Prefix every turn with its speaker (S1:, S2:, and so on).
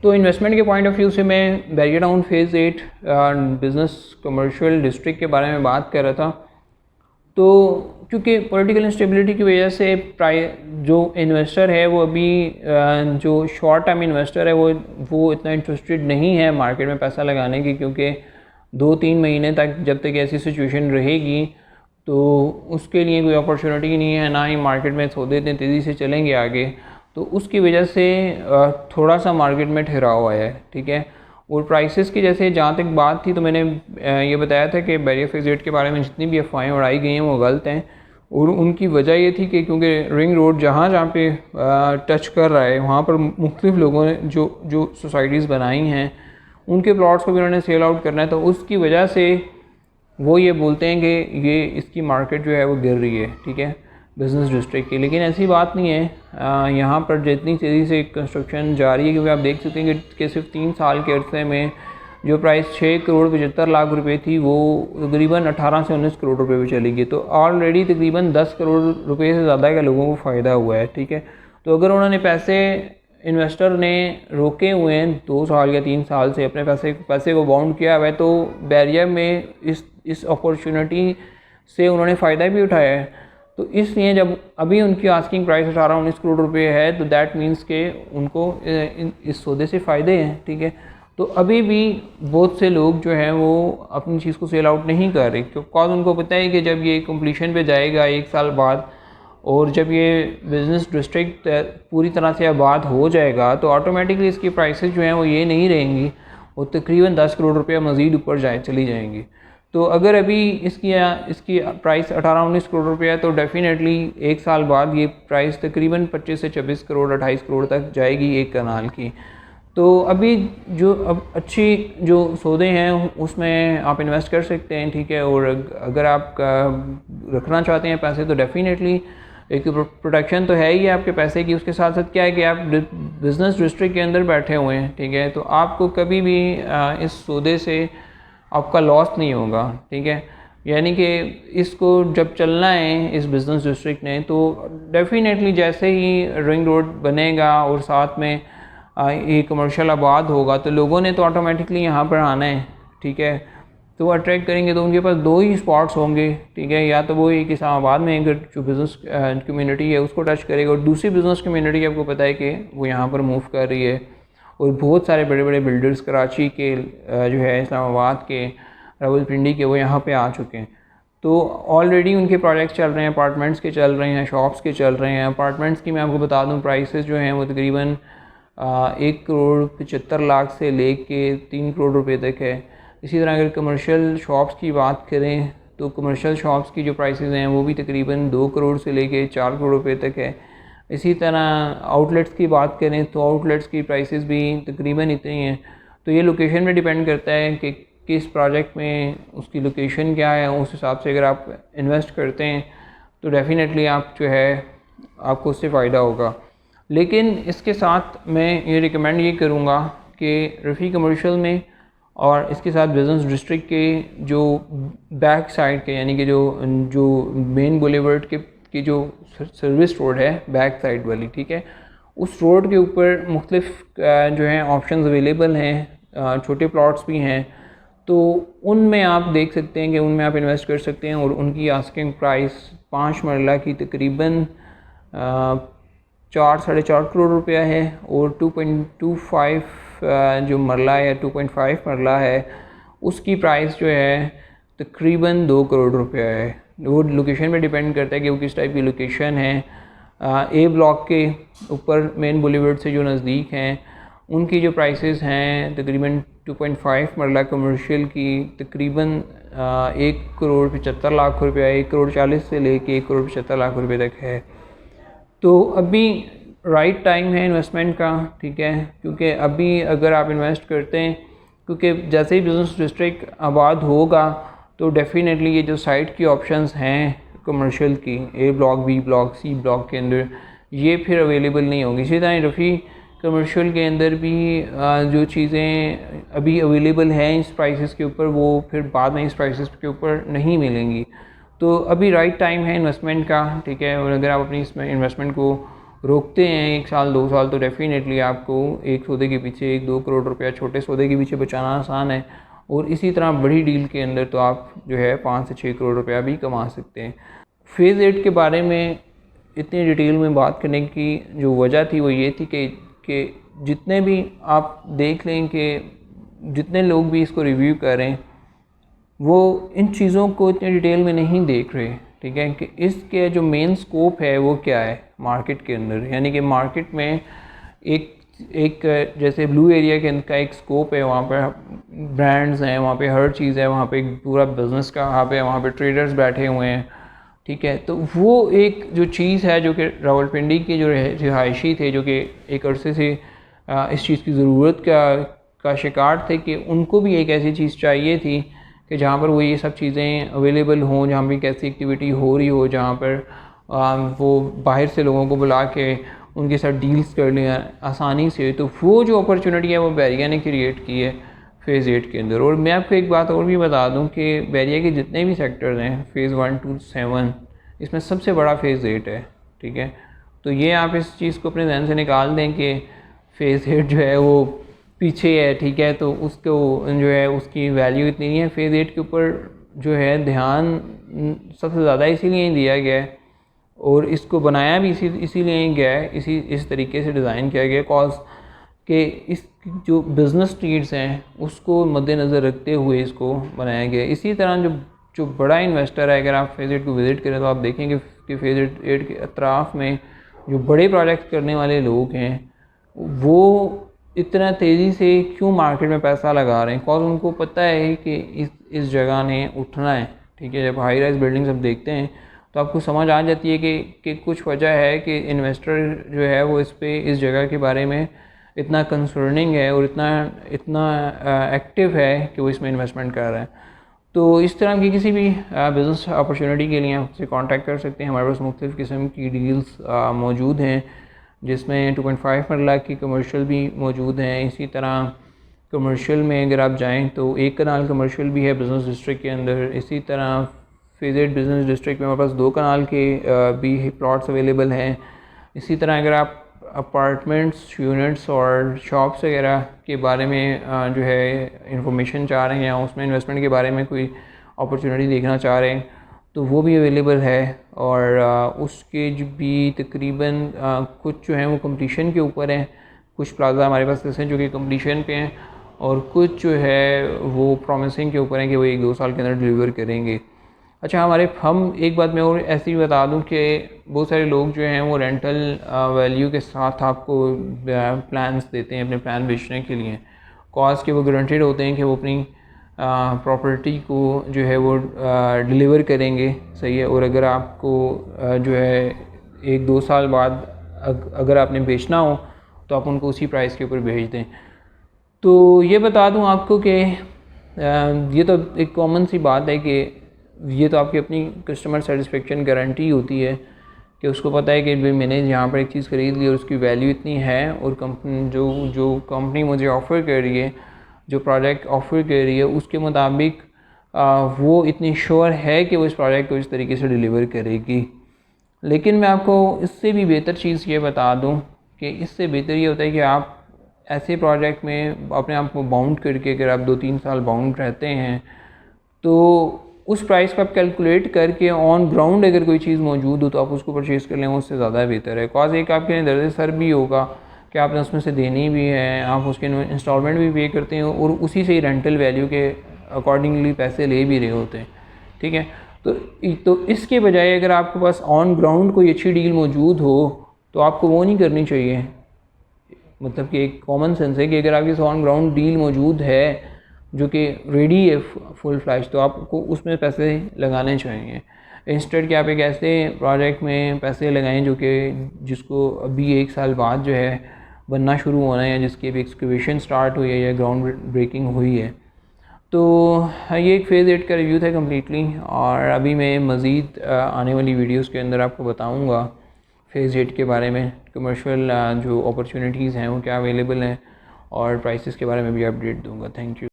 S1: तो इन्वेस्टमेंट के point of view से मैं barrier town phase 8 business commercial district के बारे में बात कर रहा था। तो क्योंकि पॉलिटिकल इंस्टेबिलिटी की वजह से जो इन्वेस्टर है वो अभी जो शॉर्ट टर्म इन्वेस्टर है वो इतना इंटरेस्टेड नहीं है मार्केट में पैसा लगाने की, क्योंकि 2-3 महीने तक जब तक ऐसी सिचुएशन रहेगी तो उसके लिए कोई अपॉर्चुनिटी नहीं है, ना ही मार्केट में सौदे इतने तेज़ी से चलेंगे आगे। तो उसकी वजह से थोड़ा सा मार्केट में ठहराव आया है, ठीक है। और प्राइसेस की जैसे जहाँ तक बात थी तो मैंने ये बताया था कि बैरियर फेज़ 8 के बारे में जितनी भी अफवाहें उड़ाई गई हैं वो गलत हैं। और उनकी वजह ये थी कि क्योंकि रिंग रोड जहाँ जहाँ पे टच कर रहा है वहाँ पर मुख्तलिफ लोगों ने जो सोसाइटीज़ बनाई हैं उनके प्लॉट्स को भी उन्होंने सेल आउट करना है, तो उसकी वजह से वो ये बोलते हैं कि ये इसकी मार्केट जो है वो गिर रही है, ठीक है, बिज़नेस डिस्ट्रिक्ट की। लेकिन ऐसी बात नहीं है। यहाँ पर जितनी तेज़ी से कंस्ट्रक्शन जारी है, क्योंकि आप देख सकते हैं कि सिर्फ 3 साल के अरसे में जो प्राइस 6 करोड़ 75 लाख रुपए थी वो तकरीबन 18 से 19 करोड़ रुपए पे चली गई। तो ऑलरेडी तकरीबन 10 करोड़ रुपए से ज़्यादा के लोगों को फ़ायदा हुआ है, ठीक है। तो अगर उन्होंने पैसे इन्वेस्टर ने रोके हुए हैं 2 साल या 3 साल से अपने पैसे को बाउंड किया हुआ है, तो बैरियर में इस अपॉर्चुनिटी से उन्होंने फ़ायदा भी उठाया है। तो इसलिए जब अभी उनकी आस्किंग प्राइस 18-19 करोड़ रुपए है तो दैट मीन्स के उनको इस सौदे से फ़ायदे हैं, ठीक है। तो अभी भी बहुत से लोग जो हैं वो अपनी चीज़ को सेल आउट नहीं कर रहे, बिकॉज उनको पता है कि जब ये कंप्लीशन पे जाएगा 1 साल बाद और जब ये बिज़नेस डिस्ट्रिक्ट पूरी तरह से आबाद हो जाएगा तो ऑटोमेटिकली इसकी प्राइसेस जो हैं वो ये नहीं रहेंगी और तकरीबन 10 करोड़ रुपया मज़ीद ऊपर चली जाएंगी। तो अगर अभी इसकी प्राइस 18-19 करोड़ रुपया है तो डेफिनेटली 1 साल बाद ये प्राइस तकरीबन 25 से 26 करोड़ 28 करोड़ तक जाएगी एक कनाल की। तो अभी अब अच्छी जो सौदे हैं उसमें आप इन्वेस्ट कर सकते हैं, ठीक है। और अगर आप रखना चाहते हैं पैसे तो डेफिनेटली एक प्रोटेक्शन तो है ही आपके पैसे की, उसके साथ साथ क्या है कि आप बिज़नेस डिस्ट्रिक्ट के अंदर बैठे हुए हैं, ठीक है। तो आपको कभी भी इस सौदे से आपका लॉस नहीं होगा, ठीक है। यानी कि इसको जब चलना है इस बिज़नेस डिस्ट्रिक्ट ने तो डेफिनेटली जैसे ही रिंग रोड बनेगा और साथ में ये कमर्शियल आबाद होगा तो लोगों ने तो ऑटोमेटिकली यहाँ पर आना है, ठीक है। तो वो अट्रैक्ट करेंगे तो उनके पास 2 ही स्पॉट्स होंगे, ठीक है। या तो वो एक इस्लामाबाद में अगर जो बिज़नेस कम्युनिटी है उसको टच करेगा और दूसरी बिज़नेस कम्युनिटी आपको पता है कि वो यहाँ पर मूव कर रही है। और बहुत सारे बड़े बड़े बिल्डर्स कराची के जो है इस्लामाबाद के रावलपिंडी के वो यहाँ पे आ चुके हैं। तो ऑलरेडी उनके प्रोजेक्ट्स चल रहे हैं, अपार्टमेंट्स के चल रहे हैं, शॉप्स के चल रहे हैं। अपार्टमेंट्स की मैं आपको बता दूँ प्राइसेस जो हैं वो तकरीबन 1 करोड़ 75 लाख से लेके 3 करोड़ रुपए तक है। इसी तरह अगर कमर्शियल शॉप्स की बात करें तो कमर्शियल शॉप्स की जो प्राइसेस हैं वो भी तकरीबन 2 करोड़ से लेके 4 करोड़ रुपए तक है। इसी तरह आउटलेट्स की बात करें तो आउटलेट्स की प्राइसेस भी तकरीबन इतनी हैं। तो ये लोकेशन पे डिपेंड करता है कि किस प्रोजेक्ट में उसकी लोकेशन क्या है, उस हिसाब से अगर आप इन्वेस्ट करते हैं तो डेफिनेटली आप जो है आपको उससे फ़ायदा होगा। लेकिन इसके साथ मैं ये रिकमेंड ये करूँगा कि रफ़ी कमर्शियल में और इसके साथ बिज़नेस डिस्ट्रिक्ट के जो बैक साइड के यानी कि जो मेन बुलेवर्ड की जो सर्विस रोड है बैक साइड वाली, ठीक है, उस रोड के ऊपर मुख्तलिफ जो हैं ऑप्शंस अवेलेबल हैं, छोटे प्लॉट्स भी हैं। तो उनमें आप देख सकते हैं कि उनमें आप इन्वेस्ट कर सकते हैं और उनकी आस्किंग प्राइस 5 मरला की तकरीबन 4-4.5 करोड़ रुपया है और 2.25 जो मरला है 2.5 मरला है उसकी प्राइस जो है तकरीबन 2 करोड़ रुपया है। वो लोकेशन पे डिपेंड करता है कि वो किस टाइप की लोकेशन है। ए ब्लॉक के ऊपर मेन बुलेवर्ड से जो नज़दीक हैं उनकी जो प्राइसेस हैं तकरीबन 2.5 मरला कमर्शियल की तकरीबन 1 करोड़ 75 लाख रुपया, 1 करोड़ 40 से लेके 1 करोड़ 75 लाख रुपये तक है। तो अभी राइट टाइम है इन्वेस्टमेंट का, ठीक है, क्योंकि अभी अगर आप इन्वेस्ट करते हैं, क्योंकि जैसे ही बिज़नेस डिस्ट्रिक्ट आबाद होगा तो डेफिनेटली ये जो साइट की ऑप्शंस हैं कमर्शियल की A block, B block, C block के अंदर ये फिर अवेलेबल नहीं होंगी। इसी तरह रफ़ी कमर्शियल के अंदर भी जो चीज़ें अभी अवेलेबल हैं इस प्राइसेस के ऊपर वो फिर बाद में इस प्राइसेस के ऊपर नहीं मिलेंगी। तो अभी राइट टाइम है इन्वेस्टमेंट का, ठीक है। और अगर आप अपनी इसमें इन्वेस्टमेंट को रोकते हैं 1 साल 2 साल तो डेफिनेटली आपको एक सौदे के पीछे 1-2 करोड़ रुपया छोटे सौदे के पीछे बचाना आसान है, और इसी तरह बड़ी डील के अंदर तो आप जो है 5 से 6 करोड़ रुपया भी कमा सकते हैं। फेज़ 8 के बारे में इतनी डिटेल में बात करने की जो वजह थी वो ये थी कि जितने भी आप देख लें कि जितने लोग भी इसको रिव्यू कर रहे हैं वो इन चीज़ों को इतनी डिटेल में नहीं देख रहे, ठीक है, कि इसके जो मेन स्कोप है वो क्या है मार्केट के अंदर। यानी कि मार्केट में एक जैसे ब्लू एरिया के अंदर का एक स्कोप है, वहाँ पर ब्रांड्स हैं, वहाँ पे हर चीज़ है, वहाँ पे एक पूरा बिज़नेस का हब है, वहाँ पे ट्रेडर्स बैठे हुए हैं, ठीक है। तो वो एक जो चीज़ है जो कि रावलपिंडी के जो रिहायशी थे जो कि एक अरसे से इस चीज़ की ज़रूरत का शिकार थे कि उनको भी एक ऐसी चीज़ चाहिए थी कि जहाँ पर वो ये सब चीज़ें अवेलेबल हों, जहाँ भी एक ऐसी एक्टिविटी हो रही हो जहाँ पर वो बाहर से लोगों को बुला के उनके साथ डील्स कर लें आसानी से। तो वो जो अपॉर्चुनिटी है वो बैरिया ने क्रिएट की है फ़ेज़ 8 के अंदर। और मैं आपको एक बात और भी बता दूं कि बैरिया के जितने भी सेक्टर्स हैं फ़ेज़ 1 to 7 इसमें सबसे बड़ा फ़ेज़ 8 है, ठीक है। तो ये आप इस चीज़ को अपने ध्यान से निकाल दें कि फ़ेज़ 8 जो है वो पीछे है, ठीक है। तो उसको जो है उसकी वैल्यू इतनी नहीं है। फ़ेज़ 8 के ऊपर जो है ध्यान सबसे ज़्यादा इसीलिए दिया गया है और इसको बनाया भी इसीलिए गया है, इस तरीके से डिज़ाइन किया गया कॉज कि इस जो बिज़नेस नीड्स हैं उसको मद्देनज़र रखते हुए इसको बनाया गया है। इसी तरह जो बड़ा इन्वेस्टर है, अगर आप फ़ेज़ 8 को विज़िट करें तो आप देखेंगे कि फ़ेज़ 8 के अतराफ़ में जो बड़े प्रोजेक्ट करने वाले लोग हैं वो इतना तेज़ी से क्यों मार्केट में पैसा लगा रहे हैं, कॉज उनको पता है कि इस जगह ने उठना है, ठीक है। जब हाई राइज बिल्डिंग्स हम देखते हैं तो आपको समझ आ जाती है कि कुछ वजह है कि इन्वेस्टर जो है वो इस जगह के बारे में इतना कंसर्निंग है और इतना एक्टिव है कि वो इसमें इन्वेस्टमेंट कर रहा है। तो इस तरह की किसी भी बिज़नेस अपॉर्चुनिटी के लिए आप उससे कांटेक्ट कर सकते हैं। हमारे पास मुख्तलिफ़ किस्म की डील्स मौजूद हैं जिसमें 2.5 लाख की कमर्शियल भी मौजूद हैं। इसी तरह कमर्शियल में अगर आप जाएं तो 1 कनाल कमर्शियल भी है बिज़नेस डिस्ट्रिक्ट के अंदर। इसी तरह फ़ेज़ 8 बिज़नेस डिस्ट्रिक्ट में हमारे पास 2 कनाल के भी प्लॉट्स अवेलेबल हैं। इसी तरह अगर आप अपार्टमेंट्स, यूनिट्स और शॉप्स वगैरह के बारे में जो है इंफॉर्मेशन चाह रहे हैं या उसमें इन्वेस्टमेंट के बारे में कोई अपॉर्चुनिटी देखना चाह रहे हैं तो वो भी अवेलेबल है। और उसके जो भी तकरीबन कुछ जो हैं वो कंप्लीशन के ऊपर हैं। कुछ प्लाजा हमारे पास ऐसे हैं जो कि कंप्लीशन पे हैं और कुछ जो है वो प्रॉमिसिंग के ऊपर हैं कि वो 1-2 साल के अंदर डिलीवर करेंगे। अच्छा, हम एक बात मैं और ऐसी बता दूं कि बहुत सारे लोग जो हैं वो रेंटल वैल्यू के साथ आपको प्लान्स देते हैं अपने प्लान बेचने के लिए, कॉज के वो गारंटेड होते हैं कि वो अपनी प्रॉपर्टी को जो है वो डिलीवर करेंगे, सही है। और अगर आपको जो है 1-2 साल बाद अगर आपने बेचना हो तो आप उनको उसी प्राइस के ऊपर भेज दें। तो ये बता दूं आपको कि ये तो एक कॉमन सी बात है कि ये तो आपकी अपनी कस्टमर सेटिस्फेक्शन गारंटी होती है कि उसको पता है कि भाई मैंने यहाँ पर एक चीज़ ख़रीद ली और उसकी वैल्यू इतनी है और कंपनी जो कंपनी मुझे ऑफ़र कर रही है, जो प्रोजेक्ट ऑफ़र कर रही है उसके मुताबिक वो इतनी श्योर है कि वो इस प्रोजेक्ट को इस तरीके से डिलीवर करेगी। लेकिन मैं आपको इससे भी बेहतर चीज़ ये बता दूँ कि इससे बेहतर ये होता है कि आप ऐसे प्रोजेक्ट में अपने आप को बाउंड करके अगर आप 2-3 साल बाउंड रहते हैं तो उस प्राइस को आप कैलकुलेट करके ऑन ग्राउंड अगर कोई चीज़ मौजूद हो तो आप उसको परचेज़ कर लें, उससे ज़्यादा बेहतर है। कॉज एक आपके लिए दर्द सर भी होगा कि आपने उसमें से देनी भी है, आप उसके इंस्टॉलमेंट भी पे करते हैं और उसी से ही रेंटल वैल्यू के अकॉर्डिंगली पैसे ले भी रहे होते हैं, ठीक है। तो इसके बजाय अगर आपके पास ऑन ग्राउंड कोई अच्छी डील मौजूद हो तो आपको वो नहीं करनी चाहिए। मतलब कि एक कॉमन सेंस है कि अगर आपके ऑन ग्राउंड डील मौजूद है जो कि रेडी है फुल फ्लैश तो आपको उसमें पैसे लगाने चाहिए, इंस्टेड कि आप एक ऐसे प्रोजेक्ट में पैसे लगाएं जो कि जिसको अभी 1 साल बाद जो है बनना शुरू होना है या जिसकी अभी एक्सकवेशन स्टार्ट हुई है या ग्राउंड ब्रेकिंग हुई है। तो ये एक फ़ेज़ 8 का रिव्यू था कम्प्लीटली और अभी मैं मज़ीद आने वाली वीडियोज़ के अंदर आपको बताऊँगा फ़ेज़ 8 के बारे में, कमर्शियल जो अपॉर्चुनिटीज़ हैं वो क्या अवेलेबल हैं और प्राइसेस के बारे में भी अपडेट दूँगा। Thank you.